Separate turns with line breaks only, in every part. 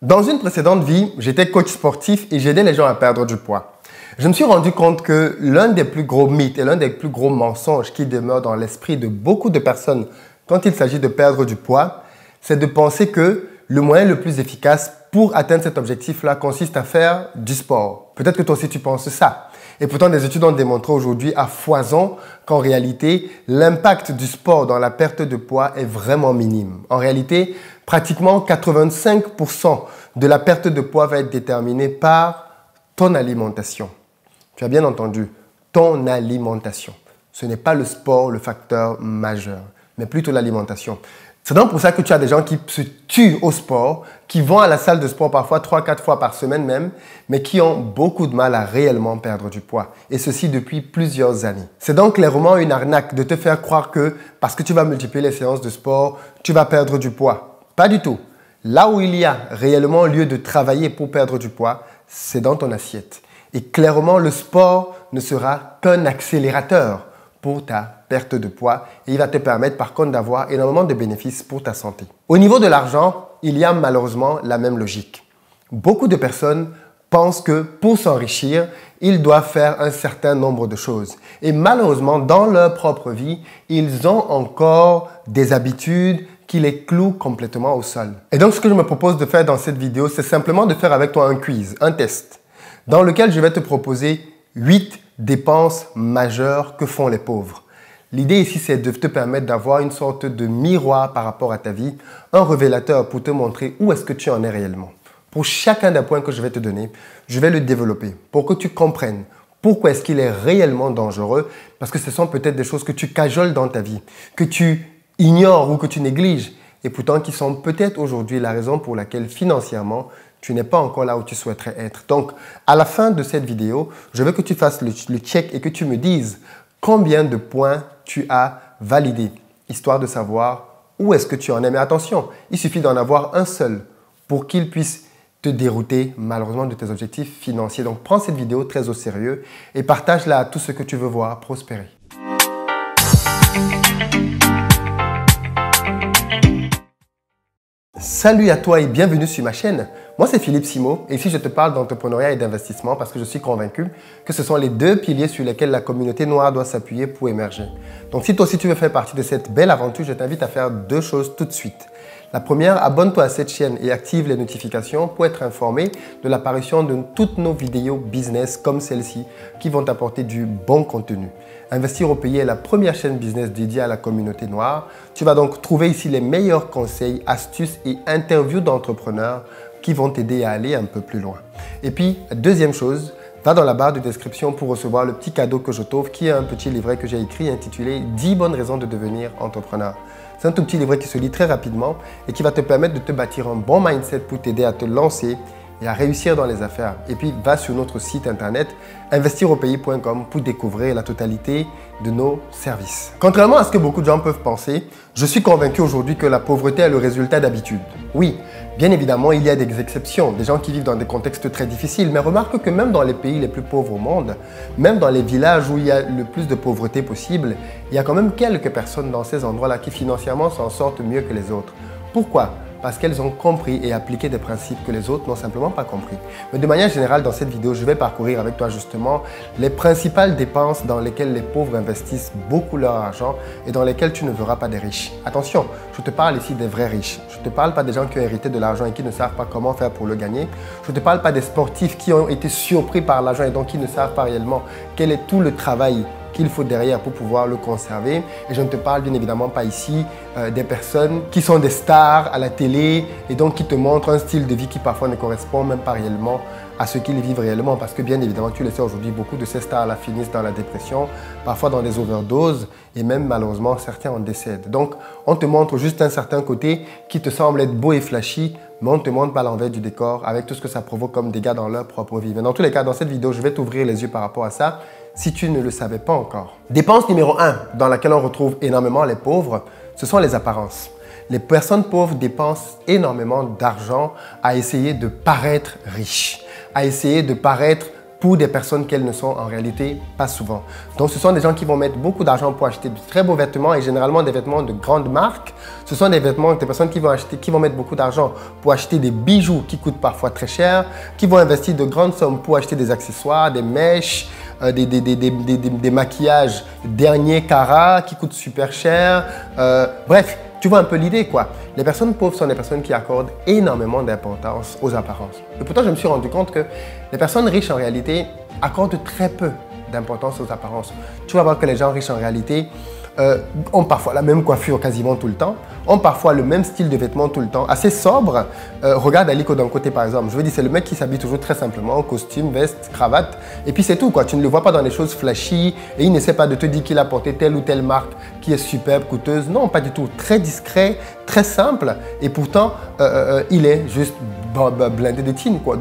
Dans une précédente vie, j'étais coach sportif et j'aidais les gens à perdre du poids. Je me suis rendu compte que l'un des plus gros mythes et l'un des plus gros mensonges qui demeure dans l'esprit de beaucoup de personnes quand il s'agit de perdre du poids, c'est de penser que le moyen le plus efficace pour atteindre cet objectif-là consiste à faire du sport. Peut-être que toi aussi tu penses ça. Et pourtant, des études ont démontré aujourd'hui à foison qu'en réalité, l'impact du sport dans la perte de poids est vraiment minime. En réalité, pratiquement 85% de la perte de poids va être déterminée par ton alimentation. Tu as bien entendu, ton alimentation. Ce n'est pas le sport le facteur majeur, mais plutôt l'alimentation. C'est donc pour ça que tu as des gens qui se tuent au sport, qui vont à la salle de sport parfois 3-4 fois par semaine même, mais qui ont beaucoup de mal à réellement perdre du poids. Et ceci depuis plusieurs années. C'est donc clairement une arnaque de te faire croire que parce que tu vas multiplier les séances de sport, tu vas perdre du poids. Pas du tout. Là où il y a réellement lieu de travailler pour perdre du poids, c'est dans ton assiette. Et clairement, le sport ne sera qu'un accélérateur pour ta perte de poids et il va te permettre par contre d'avoir énormément de bénéfices pour ta santé. Au niveau de l'argent, il y a malheureusement la même logique. Beaucoup de personnes pensent que pour s'enrichir, ils doivent faire un certain nombre de choses. Et malheureusement, dans leur propre vie, ils ont encore des habitudes qui les clouent complètement au sol. Et donc, ce que je me propose de faire dans cette vidéo, c'est simplement de faire avec toi un quiz, un test, dans lequel je vais te proposer 8 dépenses majeures que font les pauvres. L'idée ici, c'est de te permettre d'avoir une sorte de miroir par rapport à ta vie, un révélateur pour te montrer où est-ce que tu en es réellement. Pour chacun des points que je vais te donner, je vais le développer pour que tu comprennes pourquoi est-ce qu'il est réellement dangereux, parce que ce sont peut-être des choses que tu cajoles dans ta vie, que tu ignores ou que tu négliges, et pourtant qui sont peut-être aujourd'hui la raison pour laquelle financièrement, tu n'es pas encore là où tu souhaiterais être. Donc, à la fin de cette vidéo, je veux que tu fasses le check et que tu me dises combien de points tu as validés, histoire de savoir où est-ce que tu en es. Mais attention, il suffit d'en avoir un seul pour qu'il puisse te dérouter malheureusement de tes objectifs financiers. Donc, prends cette vidéo très au sérieux et partage-la à tous ceux que tu veux voir prospérer. Salut à toi et bienvenue sur ma chaîne. Moi, c'est Philippe Simo et ici, je te parle d'entrepreneuriat et d'investissement parce que je suis convaincu que ce sont les deux piliers sur lesquels la communauté noire doit s'appuyer pour émerger. Donc, si toi aussi tu veux faire partie de cette belle aventure, je t'invite à faire deux choses tout de suite. La première, abonne-toi à cette chaîne et active les notifications pour être informé de l'apparition de toutes nos vidéos business comme celle-ci qui vont t'apporter du bon contenu. Investir au pays est la première chaîne business dédiée à la communauté noire. Tu vas donc trouver ici les meilleurs conseils, astuces et interviews d'entrepreneurs qui vont t'aider à aller un peu plus loin. Et puis, deuxième chose, va dans la barre de description pour recevoir le petit cadeau que je t'offre qui est un petit livret que j'ai écrit intitulé « 10 bonnes raisons de devenir entrepreneur ». C'est un tout petit livret qui se lit très rapidement et qui va te permettre de te bâtir un bon mindset pour t'aider à te lancer et à réussir dans les affaires. Et puis, va sur notre site internet investiraupays.com pour découvrir la totalité de nos services. Contrairement à ce que beaucoup de gens peuvent penser, je suis convaincu aujourd'hui que la pauvreté est le résultat d'habitude. Oui, bien évidemment, il y a des exceptions, des gens qui vivent dans des contextes très difficiles, mais remarque que même dans les pays les plus pauvres au monde, même dans les villages où il y a le plus de pauvreté possible, il y a quand même quelques personnes dans ces endroits-là qui financièrement s'en sortent mieux que les autres. Pourquoi ? Parce qu'elles ont compris et appliqué des principes que les autres n'ont simplement pas compris. Mais de manière générale, dans cette vidéo, je vais parcourir avec toi justement les principales dépenses dans lesquelles les pauvres investissent beaucoup leur argent et dans lesquelles tu ne verras pas des riches. Attention, je te parle ici des vrais riches. Je ne te parle pas des gens qui ont hérité de l'argent et qui ne savent pas comment faire pour le gagner. Je ne te parle pas des sportifs qui ont été surpris par l'argent et donc qui ne savent pas réellement quel est tout le travail qu'il faut derrière pour pouvoir le conserver. Et je ne te parle bien évidemment pas ici des personnes qui sont des stars à la télé et donc qui te montrent un style de vie qui parfois ne correspond même pas réellement à ce qu'ils vivent réellement. Parce que bien évidemment, tu le sais aujourd'hui, beaucoup de ces stars-là finissent dans la dépression, parfois dans des overdoses et même malheureusement certains en décèdent. Donc on te montre juste un certain côté qui te semble être beau et flashy, mais on ne te montre pas l'envers du décor avec tout ce que ça provoque comme dégâts dans leur propre vie. Mais dans tous les cas, dans cette vidéo, je vais t'ouvrir les yeux par rapport à ça si tu ne le savais pas encore. Dépense numéro 1 dans laquelle on retrouve énormément les pauvres, ce sont les apparences. Les personnes pauvres dépensent énormément d'argent à essayer de paraître riches, à essayer de paraître pour des personnes qu'elles ne sont en réalité pas souvent. Donc ce sont des gens qui vont mettre beaucoup d'argent pour acheter de très beaux vêtements et généralement des vêtements de grandes marques. Ce sont des personnes qui vont mettre beaucoup d'argent pour acheter des bijoux qui coûtent parfois très cher, qui vont investir de grandes sommes pour acheter des accessoires, des mèches, des maquillages dernier carat qui coûtent super cher. Bref, tu vois un peu l'idée quoi. Les personnes pauvres sont des personnes qui accordent énormément d'importance aux apparences. Et pourtant, je me suis rendu compte que les personnes riches en réalité accordent très peu d'importance aux apparences. Tu vas voir que les gens riches en réalité ont parfois la même coiffure quasiment tout le temps, ont parfois le même style de vêtements tout le temps, assez sobre. Regarde Aliko Dangote par exemple, je veux dire c'est le mec qui s'habille toujours très simplement, costume, veste, cravate, et puis c'est tout quoi. Tu ne le vois pas dans les choses flashy et il n'essaie pas de te dire qu'il a porté telle ou telle marque qui est superbe, coûteuse, non pas du tout, très discret, très simple et pourtant il est juste blindé de thunes quoi.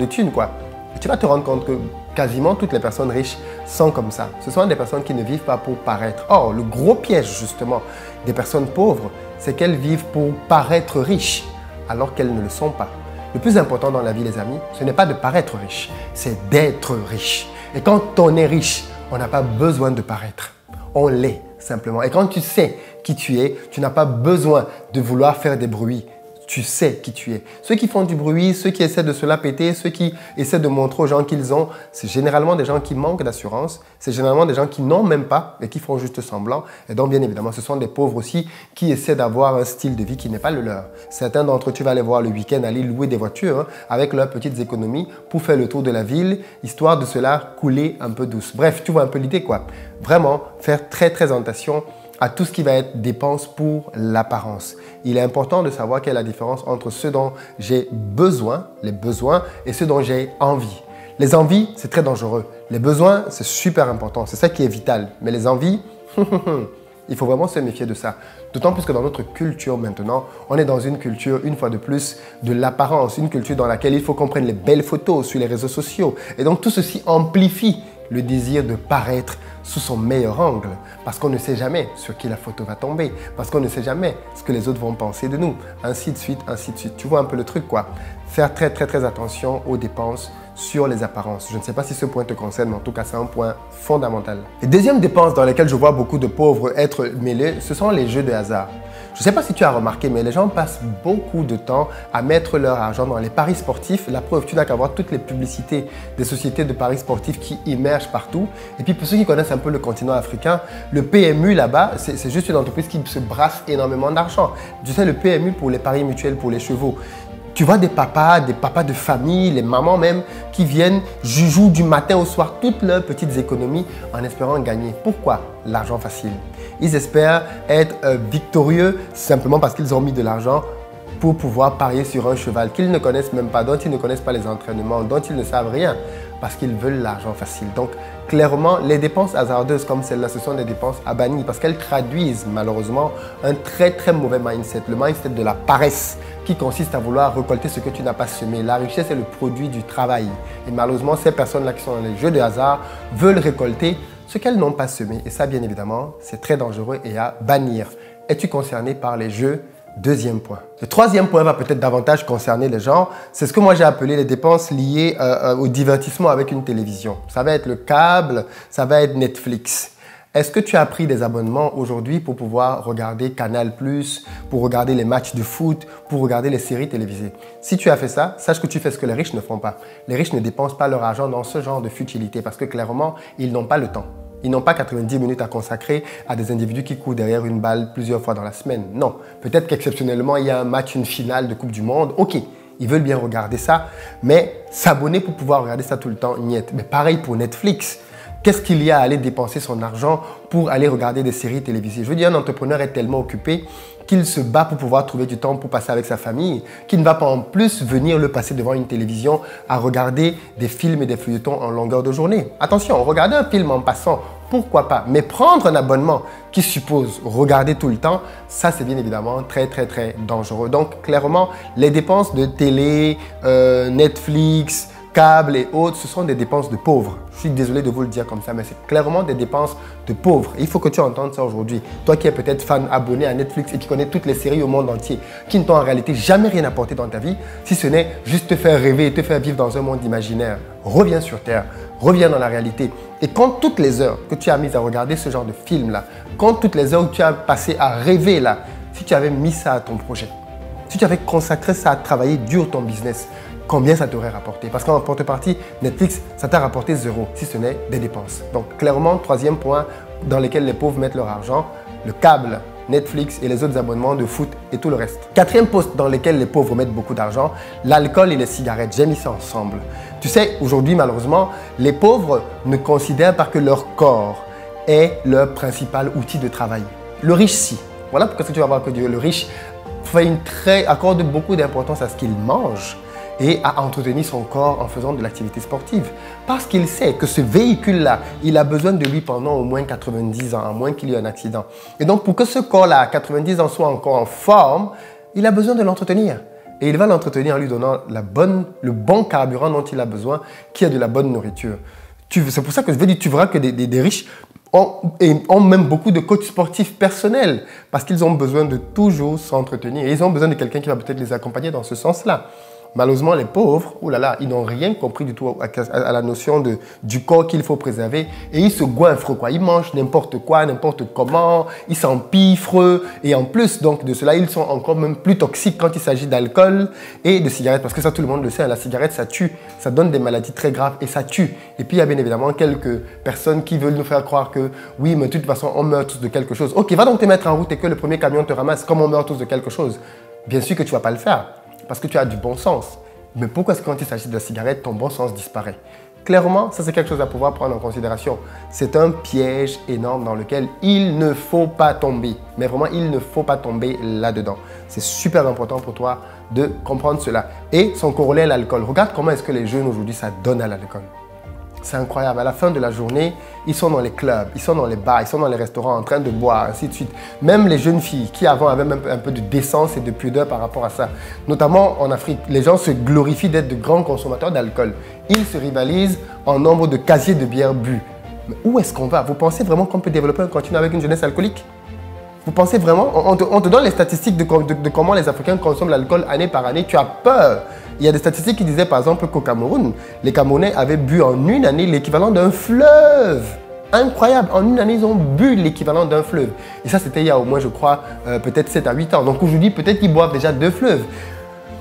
Et tu vas te rendre compte que quasiment toutes les personnes riches sont comme ça. Ce sont des personnes qui ne vivent pas pour paraître. Or, le gros piège justement des personnes pauvres, c'est qu'elles vivent pour paraître riches alors qu'elles ne le sont pas. Le plus important dans la vie, les amis, ce n'est pas de paraître riche, c'est d'être riche. Et quand on est riche, on n'a pas besoin de paraître. On l'est simplement. Et quand tu sais qui tu es, tu n'as pas besoin de vouloir faire des bruits. Tu sais qui tu es. Ceux qui font du bruit, ceux qui essaient de se la péter, ceux qui essaient de montrer aux gens qu'ils ont, c'est généralement des gens qui manquent d'assurance, c'est généralement des gens qui n'ont même pas et qui font juste semblant. Et donc, bien évidemment, ce sont des pauvres aussi qui essaient d'avoir un style de vie qui n'est pas le leur. Certains d'entre eux, tu vas aller voir le week-end, aller louer des voitures avec leurs petites économies pour faire le tour de la ville, histoire de cela couler un peu douce. Bref, tu vois un peu l'idée quoi. Vraiment, faire très très attention à tout ce qui va être dépenses pour l'apparence. Il est important de savoir quelle est la différence entre ce dont j'ai besoin, les besoins, et ce dont j'ai envie. Les envies, c'est très dangereux. Les besoins, c'est super important. C'est ça qui est vital. Mais les envies, il faut vraiment se méfier de ça. D'autant plus que dans notre culture maintenant, on est dans une culture, une fois de plus, de l'apparence. Une culture dans laquelle il faut qu'on prenne les belles photos sur les réseaux sociaux. Et donc tout ceci amplifie le désir de paraître sous son meilleur angle, parce qu'on ne sait jamais sur qui la photo va tomber, parce qu'on ne sait jamais ce que les autres vont penser de nous, ainsi de suite, ainsi de suite. Tu vois un peu le truc quoi. Faire très très très attention aux dépenses sur les apparences. Je ne sais pas si ce point te concerne, mais en tout cas c'est un point fondamental. Et deuxième dépense dans laquelle je vois beaucoup de pauvres être mêlés, ce sont les jeux de hasard. Je ne sais pas si tu as remarqué, mais les gens passent beaucoup de temps à mettre leur argent dans les paris sportifs. La preuve, tu n'as qu'à voir toutes les publicités des sociétés de paris sportifs qui émergent partout. Et puis pour ceux qui connaissent un peu le continent africain, le PMU là-bas, c'est juste une entreprise qui se brasse énormément d'argent. Tu sais, le PMU pour les paris mutuels pour les chevaux. Tu vois des papas de famille, les mamans même, qui viennent, jouent du matin au soir toutes leurs petites économies en espérant gagner. Pourquoi? L'argent facile. Ils espèrent être victorieux simplement parce qu'ils ont mis de l'argent pour pouvoir parier sur un cheval qu'ils ne connaissent même pas, dont ils ne connaissent pas les entraînements, dont ils ne savent rien, parce qu'ils veulent l'argent facile. Donc, clairement, les dépenses hasardeuses comme celle-là, ce sont des dépenses à bannir parce qu'elles traduisent malheureusement un très très mauvais mindset, le mindset de la paresse qui consiste à vouloir récolter ce que tu n'as pas semé. La richesse est le produit du travail. Et malheureusement, ces personnes-là qui sont dans les jeux de hasard veulent récolter ce qu'elles n'ont pas semé. Et ça, bien évidemment, c'est très dangereux et à bannir. Es-tu concerné par les jeux? Deuxième point. Le troisième point va peut-être davantage concerner les gens. C'est ce que moi j'ai appelé les dépenses liées au divertissement avec une télévision. Ça va être le câble, ça va être Netflix. Est-ce que tu as pris des abonnements aujourd'hui pour pouvoir regarder Canal+, pour regarder les matchs de foot, pour regarder les séries télévisées? Si tu as fait ça, sache que tu fais ce que les riches ne font pas. Les riches ne dépensent pas leur argent dans ce genre de futilité parce que clairement, ils n'ont pas le temps. Ils n'ont pas 90 minutes à consacrer à des individus qui courent derrière une balle plusieurs fois dans la semaine. Non, peut-être qu'exceptionnellement, il y a un match, une finale de Coupe du Monde. Ok, ils veulent bien regarder ça, mais s'abonner pour pouvoir regarder ça tout le temps, niet. Mais pareil pour Netflix. Qu'est-ce qu'il y a à aller dépenser son argent pour aller regarder des séries télévisées? Je veux dire, un entrepreneur est tellement occupé qu'il se bat pour pouvoir trouver du temps pour passer avec sa famille, qu'il ne va pas en plus venir le passer devant une télévision à regarder des films et des feuilletons en longueur de journée. Attention, regarder un film en passant, pourquoi pas? Mais prendre un abonnement qui suppose regarder tout le temps, ça c'est bien évidemment très très très dangereux. Donc clairement, les dépenses de télé, Netflix, câbles et autres, ce sont des dépenses de pauvres. Je suis désolé de vous le dire comme ça, mais c'est clairement des dépenses de pauvres. Il faut que tu entendes ça aujourd'hui. Toi qui es peut-être fan abonné à Netflix et qui connais toutes les séries au monde entier, qui ne t'ont en réalité jamais rien apporté dans ta vie, si ce n'est juste te faire rêver et te faire vivre dans un monde imaginaire. Reviens sur Terre. reviens dans la réalité. Et compte toutes les heures que tu as mises à regarder ce genre de film-là, compte toutes les heures que tu as passé à rêver là, si tu avais mis ça à ton projet, si tu avais consacré ça à travailler dur ton business, combien ça t'aurait rapporté? Parce qu'en contrepartie, Netflix, ça t'a rapporté 0, si ce n'est des dépenses. Donc clairement, troisième point dans lequel les pauvres mettent leur argent, le câble, Netflix et les autres abonnements de foot et tout le reste. Quatrième poste dans lequel les pauvres mettent beaucoup d'argent, l'alcool et les cigarettes. J'ai mis ça ensemble. Tu sais, aujourd'hui, malheureusement, les pauvres ne considèrent pas que leur corps est leur principal outil de travail. Le riche, si. Voilà pourquoi tu vas voir que le riche accorde beaucoup d'importance à ce qu'il mange et à entretenir son corps en faisant de l'activité sportive. Parce qu'il sait que ce véhicule-là, il a besoin de lui pendant au moins 90 ans, à moins qu'il y ait un accident. Et donc, pour que ce corps-là, à 90 ans, soit encore en forme, il a besoin de l'entretenir. Et il va l'entretenir en lui donnant le bon carburant dont il a besoin, qui est de la bonne nourriture. C'est pour ça que je veux dire, tu verras que des riches ont même beaucoup de coachs sportifs personnels parce qu'ils ont besoin de toujours s'entretenir. Et ils ont besoin de quelqu'un qui va peut-être les accompagner dans ce sens-là. Malheureusement, les pauvres, oh là là, ils n'ont rien compris du tout à la notion du corps qu'il faut préserver et ils se goinfrent, quoi. Ils mangent n'importe quoi, n'importe comment, ils s'empiffrent et en plus donc de cela, ils sont encore même plus toxiques quand il s'agit d'alcool et de cigarettes parce que ça, tout le monde le sait, la cigarette, ça tue, ça donne des maladies très graves et ça tue. Et puis, il y a bien évidemment quelques personnes qui veulent nous faire croire que oui, mais de toute façon, on meurt tous de quelque chose. Ok, va donc te mettre en route et que le premier camion te ramasse comme on meurt tous de quelque chose. Bien sûr que tu ne vas pas le faire. Parce que tu as du bon sens. Mais pourquoi est-ce que quand il s'agit de la cigarette, ton bon sens disparaît? Clairement, ça c'est quelque chose à pouvoir prendre en considération. C'est un piège énorme dans lequel il ne faut pas tomber. Mais vraiment, il ne faut pas tomber là-dedans. C'est super important pour toi de comprendre cela. Et son corollaire, l'alcool. Regarde comment est-ce que les jeunes aujourd'hui, ça donne à l'alcool. C'est incroyable. À la fin de la journée, ils sont dans les clubs, ils sont dans les bars, ils sont dans les restaurants en train de boire, ainsi de suite. Même les jeunes filles qui avant avaient même un peu de décence et de pudeur par rapport à ça. Notamment en Afrique, les gens se glorifient d'être de grands consommateurs d'alcool. Ils se rivalisent en nombre de casiers de bière bu. Mais où est-ce qu'on va? Vous pensez vraiment qu'on peut développer un continent avec une jeunesse alcoolique? Vous pensez vraiment? On te donne les statistiques de comment les Africains consomment l'alcool année par année. Tu as peur. Il y a des statistiques qui disaient par exemple qu'au Cameroun, les Camerounais avaient bu en une année l'équivalent d'un fleuve. Incroyable, en une année, ils ont bu l'équivalent d'un fleuve. Et ça, c'était il y a au moins, je crois, peut-être 7 à 8 ans. Donc aujourd'hui, peut-être qu'ils boivent déjà 2 fleuves.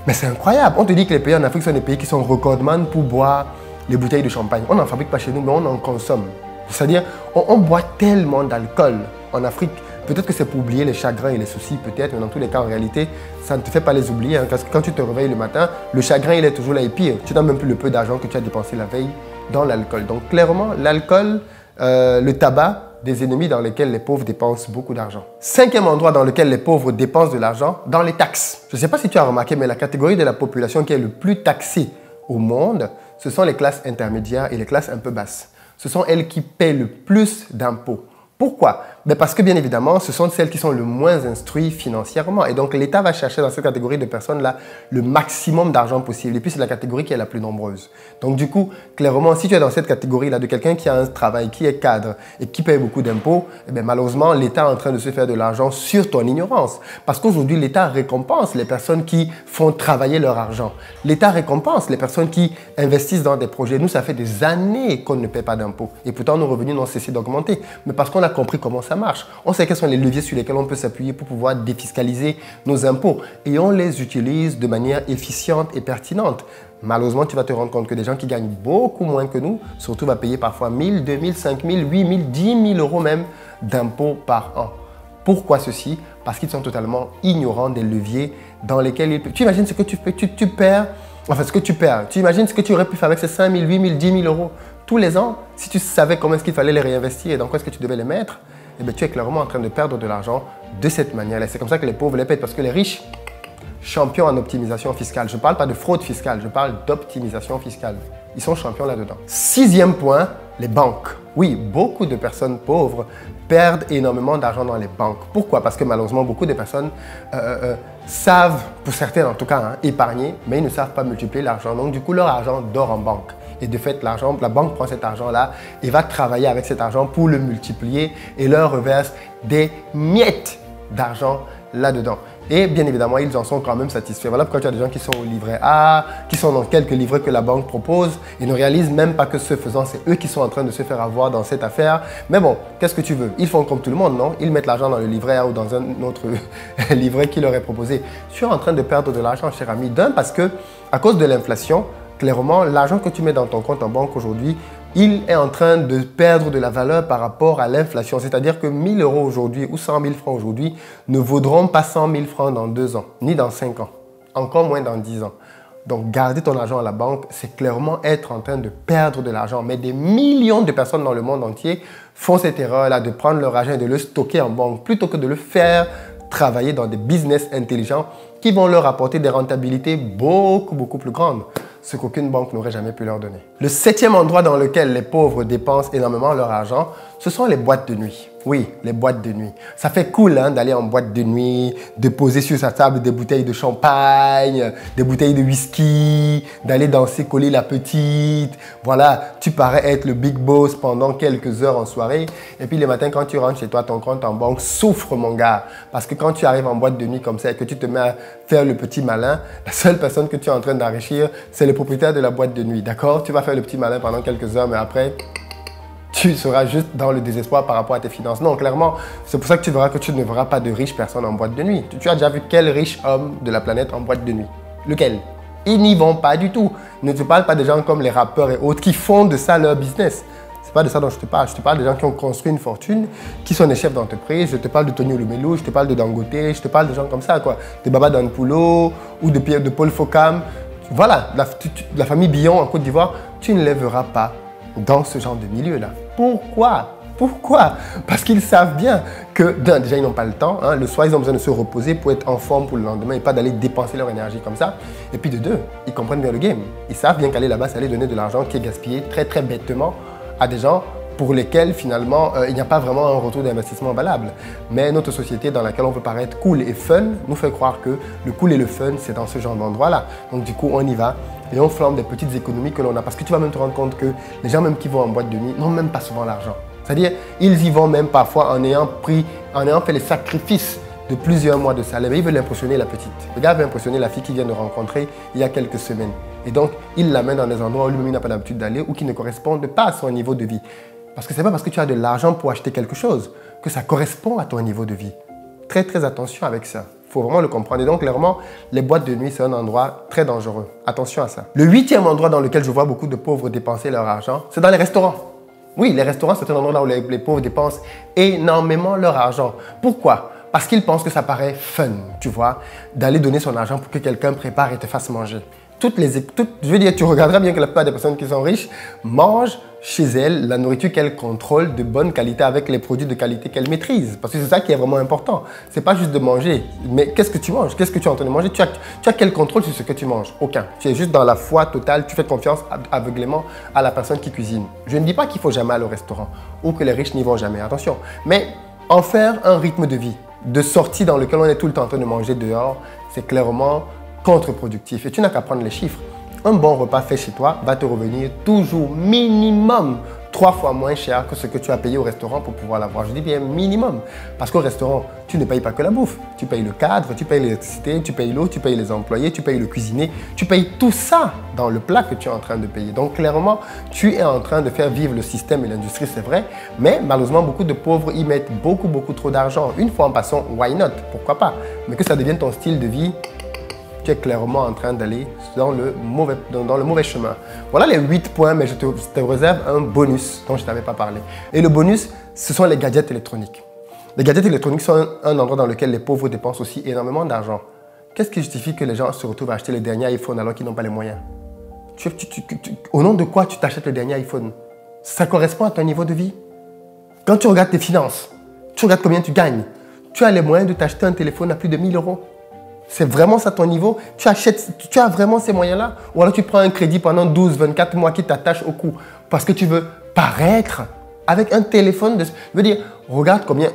Mais c'est incroyable. On te dit que les pays en Afrique sont des pays qui sont recordman pour boire les bouteilles de champagne. On n'en fabrique pas chez nous, mais on en consomme. C'est-à-dire, on boit tellement d'alcool en Afrique. Peut-être que c'est pour oublier les chagrins et les soucis, peut-être, mais dans tous les cas, en réalité, ça ne te fait pas les oublier. Hein, parce que quand tu te réveilles le matin, le chagrin, il est toujours là. Et pire, tu n'as même plus le peu d'argent que tu as dépensé la veille dans l'alcool. Donc, clairement, l'alcool, le tabac, des ennemis dans lesquels les pauvres dépensent beaucoup d'argent. Cinquième endroit dans lequel les pauvres dépensent de l'argent, dans les taxes. Je ne sais pas si tu as remarqué, mais la catégorie de la population qui est le plus taxée au monde, ce sont les classes intermédiaires et les classes un peu basses. Ce sont elles qui paient le plus d'impôts. Pourquoi? Parce que bien évidemment, ce sont celles qui sont le moins instruites financièrement. Et donc, l'État va chercher dans cette catégorie de personnes-là le maximum d'argent possible. Et puis, c'est la catégorie qui est la plus nombreuse. Donc, du coup, clairement, si tu es dans cette catégorie-là de quelqu'un qui a un travail, qui est cadre et qui paye beaucoup d'impôts, malheureusement, l'État est en train de se faire de l'argent sur ton ignorance. Parce qu'aujourd'hui, l'État récompense les personnes qui font travailler leur argent. L'État récompense les personnes qui investissent dans des projets. Nous, ça fait des années qu'on ne paie pas d'impôts. Et pourtant, nos revenus n'ont cessé d'augmenter. Mais parce qu'on a compris comment ça marche. On sait quels sont les leviers sur lesquels on peut s'appuyer pour pouvoir défiscaliser nos impôts et on les utilise de manière efficiente et pertinente. Malheureusement, tu vas te rendre compte que des gens qui gagnent beaucoup moins que nous se retrouvent à payer parfois 1 000, 2 000, 5 000, 8 000, 10 000 euros même d'impôts par an. Pourquoi ceci? Parce qu'ils sont totalement ignorants des leviers dans lesquels ils... Tu imagines ce que tu perds, enfin ce que tu perds. Tu imagines ce que tu aurais pu faire avec ces 5 000, 8 000, 10 000 euros tous les ans si tu savais comment est-ce qu'il fallait les réinvestir et dans quoi est-ce que tu devais les mettre? Tu es clairement en train de perdre de l'argent de cette manière-là. C'est comme ça que les pauvres les pètent parce que les riches, champions en optimisation fiscale. Je ne parle pas de fraude fiscale, je parle d'optimisation fiscale. Ils sont champions là-dedans. Sixième point, les banques. Oui, beaucoup de personnes pauvres perdent énormément d'argent dans les banques. Pourquoi? Parce que malheureusement, beaucoup de personnes savent, pour certains en tout cas, épargner, mais ils ne savent pas multiplier l'argent. Donc du coup, leur argent dort en banque. Et de fait, la banque prend cet argent-là et va travailler avec cet argent pour le multiplier et leur reverse des miettes d'argent là-dedans. Et bien évidemment, ils en sont quand même satisfaits. Voilà pourquoi tu as des gens qui sont au livret A, qui sont dans quelques livrets que la banque propose et ne réalisent même pas que ce faisant, c'est eux qui sont en train de se faire avoir dans cette affaire. Mais bon, qu'est-ce que tu veux? Ils font comme tout le monde, non? Ils mettent l'argent dans le livret A ou dans un autre livret qui leur est proposé. Tu es en train de perdre de l'argent, cher ami. D'un, parce que à cause de l'inflation, clairement, l'argent que tu mets dans ton compte en banque aujourd'hui, il est en train de perdre de la valeur par rapport à l'inflation. C'est-à-dire que 1 000 € aujourd'hui ou 100 000 francs aujourd'hui ne vaudront pas 100 000 francs dans 2 ans, ni dans 5 ans, encore moins dans 10 ans. Donc, garder ton argent à la banque, c'est clairement être en train de perdre de l'argent. Mais des millions de personnes dans le monde entier font cette erreur-là de prendre leur argent et de le stocker en banque plutôt que de le faire travailler dans des business intelligents qui vont leur apporter des rentabilités beaucoup plus grandes, ce qu'aucune banque n'aurait jamais pu leur donner. Le 7e endroit dans lequel les pauvres dépensent énormément leur argent, ce sont les boîtes de nuit. Oui, les boîtes de nuit. Ça fait cool hein, d'aller en boîte de nuit, de poser sur sa table des bouteilles de champagne, des bouteilles de whisky, d'aller danser, coller la petite. Voilà, tu parais être le big boss pendant quelques heures en soirée. Et puis le matin, quand tu rentres chez toi, ton compte en banque souffre, mon gars. Parce que quand tu arrives en boîte de nuit comme ça et que tu te mets à faire le petit malin, la seule personne que tu es en train d'enrichir, c'est le propriétaire de la boîte de nuit. D'accord? Tu vas faire le petit malin pendant quelques heures, mais après, tu seras juste dans le désespoir par rapport à tes finances. Non, clairement, c'est pour ça que tu verras que tu ne verras pas de riches personnes en boîte de nuit. Tu as déjà vu quel riche homme de la planète en boîte de nuit? Lequel? Ils n'y vont pas du tout. Ne te parle pas des gens comme les rappeurs et autres qui font de ça leur business. C'est pas de ça dont je te parle. Je te parle des gens qui ont construit une fortune, qui sont des chefs d'entreprise. Je te parle de Tony Olumelu, je te parle de Dangote, je te parle de gens comme ça, quoi. De Baba Danpoulou ou de Paul Fokam. Voilà, la famille Billon en Côte d'Ivoire, tu ne les verras pas dans ce genre de milieu-là. Pourquoi? Pourquoi? Parce qu'ils savent bien que, déjà, ils n'ont pas le temps. Hein. Le soir, ils ont besoin de se reposer pour être en forme pour le lendemain et pas d'aller dépenser leur énergie comme ça. Et puis de deux, ils comprennent bien le game. Ils savent bien qu'aller là-bas, c'est aller donner de l'argent qui est gaspillé très bêtement à des gens pour lesquels, finalement, il n'y a pas vraiment un retour d'investissement valable. Mais notre société dans laquelle on veut paraître cool et fun nous fait croire que le cool et le fun, c'est dans ce genre d'endroit-là. Donc du coup, on y va et on flambe des petites économies que l'on a. Parce que tu vas même te rendre compte que les gens même qui vont en boîte de nuit n'ont même pas souvent l'argent. C'est-à-dire, ils y vont même parfois en ayant fait les sacrifices de plusieurs mois de salaire. Mais ils veulent impressionner la petite. Le gars veut impressionner la fille qu'il vient de rencontrer il y a quelques semaines. Et donc, il l'amène dans des endroits où lui-même n'a pas l'habitude d'aller ou qui ne correspondent pas à son niveau de vie. Parce que ce n'est pas parce que tu as de l'argent pour acheter quelque chose que ça correspond à ton niveau de vie. Très attention avec ça. Il faut vraiment le comprendre. Et donc, clairement, les boîtes de nuit, c'est un endroit très dangereux. Attention à ça. Le 8e endroit dans lequel je vois beaucoup de pauvres dépenser leur argent, c'est dans les restaurants. Oui, les restaurants, c'est un endroit là où les pauvres dépensent énormément leur argent. Pourquoi? Parce qu'ils pensent que ça paraît fun, tu vois, d'aller donner son argent pour que quelqu'un prépare et te fasse manger. Je veux dire, tu regarderas bien que la plupart des personnes qui sont riches mangent chez elles la nourriture qu'elles contrôlent de bonne qualité avec les produits de qualité qu'elles maîtrisent. Parce que c'est ça qui est vraiment important. C'est pas juste de manger, mais qu'est-ce que tu manges? Qu'est-ce que tu es en train de manger? Tu as quel contrôle sur ce que tu manges? Aucun. Tu es juste dans la foi totale, tu fais confiance aveuglément à la personne qui cuisine. Je ne dis pas qu'il faut jamais aller au restaurant ou que les riches n'y vont jamais, attention. Mais en faire un rythme de vie, de sortie dans lequel on est tout le temps en train de manger dehors, c'est clairement contre-productif. Et tu n'as qu'à prendre les chiffres. Un bon repas fait chez toi va te revenir toujours minimum 3 fois moins cher que ce que tu as payé au restaurant pour pouvoir l'avoir. Je dis bien minimum. Parce qu'au restaurant, tu ne payes pas que la bouffe. Tu payes le cadre, tu payes l'électricité, tu payes l'eau, tu payes les employés, tu payes le cuisinier. Tu payes tout ça dans le plat que tu es en train de payer. Donc clairement, tu es en train de faire vivre le système et l'industrie, c'est vrai. Mais malheureusement, beaucoup de pauvres y mettent beaucoup trop d'argent. Une fois en passant, why not? Pourquoi pas? Mais que ça devienne ton style de vie, tu es clairement en train d'aller dans le mauvais chemin. Voilà les 8 points, mais je te réserve un bonus dont je ne t'avais pas parlé. Et le bonus, ce sont les gadgets électroniques. Les gadgets électroniques sont un endroit dans lequel les pauvres dépensent aussi énormément d'argent. Qu'est-ce qui justifie que les gens se retrouvent à acheter le dernier iPhone alors qu'ils n'ont pas les moyens? Au nom de quoi tu t'achètes le dernier iPhone? Ça correspond à ton niveau de vie? Quand tu regardes tes finances, tu regardes combien tu gagnes, tu as les moyens de t'acheter un téléphone à plus de 1 000 €. C'est vraiment ça ton niveau? Tu as vraiment ces moyens-là? Ou alors tu prends un crédit pendant 12-24 mois qui t'attache au cou parce que tu veux paraître avec un téléphone de... Je veux dire, regarde combien...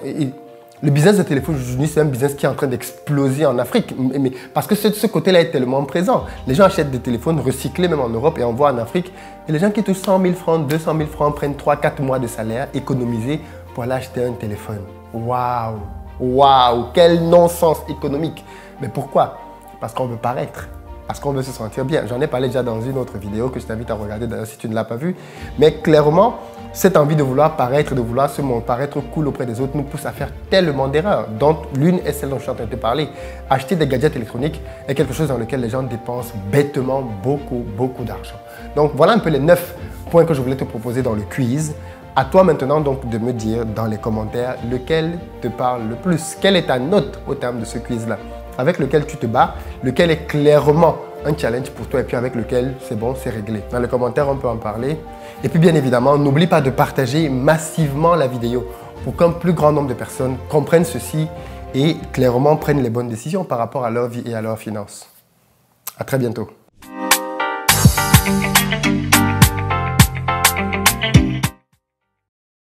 Le business de téléphone aujourd'hui, c'est un business qui est en train d'exploser en Afrique. Mais parce que ce côté-là est tellement présent. Les gens achètent des téléphones recyclés même en Europe et envoient en Afrique. Et les gens qui touchent 100 000 francs, 200 000 francs prennent 3-4 mois de salaire économisé pour aller acheter un téléphone. Waouh! Waouh! Quel non-sens économique! Mais pourquoi? Parce qu'on veut paraître. Parce qu'on veut se sentir bien. J'en ai parlé déjà dans une autre vidéo que je t'invite à regarder d'ailleurs si tu ne l'as pas vue. Mais clairement, cette envie de vouloir paraître, de vouloir paraître cool auprès des autres nous pousse à faire tellement d'erreurs. Donc l'une est celle dont je suis en train de te parler. Acheter des gadgets électroniques est quelque chose dans lequel les gens dépensent bêtement beaucoup d'argent. Donc voilà un peu les 9 points que je voulais te proposer dans le quiz. À toi maintenant donc de me dire dans les commentaires lequel te parle le plus. Quelle est ta note au terme de ce quiz-là? Avec lequel tu te bats, lequel est clairement un challenge pour toi et puis avec lequel c'est bon, c'est réglé. Dans les commentaires, on peut en parler. Et puis bien évidemment, n'oublie pas de partager massivement la vidéo pour qu'un plus grand nombre de personnes comprennent ceci et clairement prennent les bonnes décisions par rapport à leur vie et à leurs finances. À très bientôt.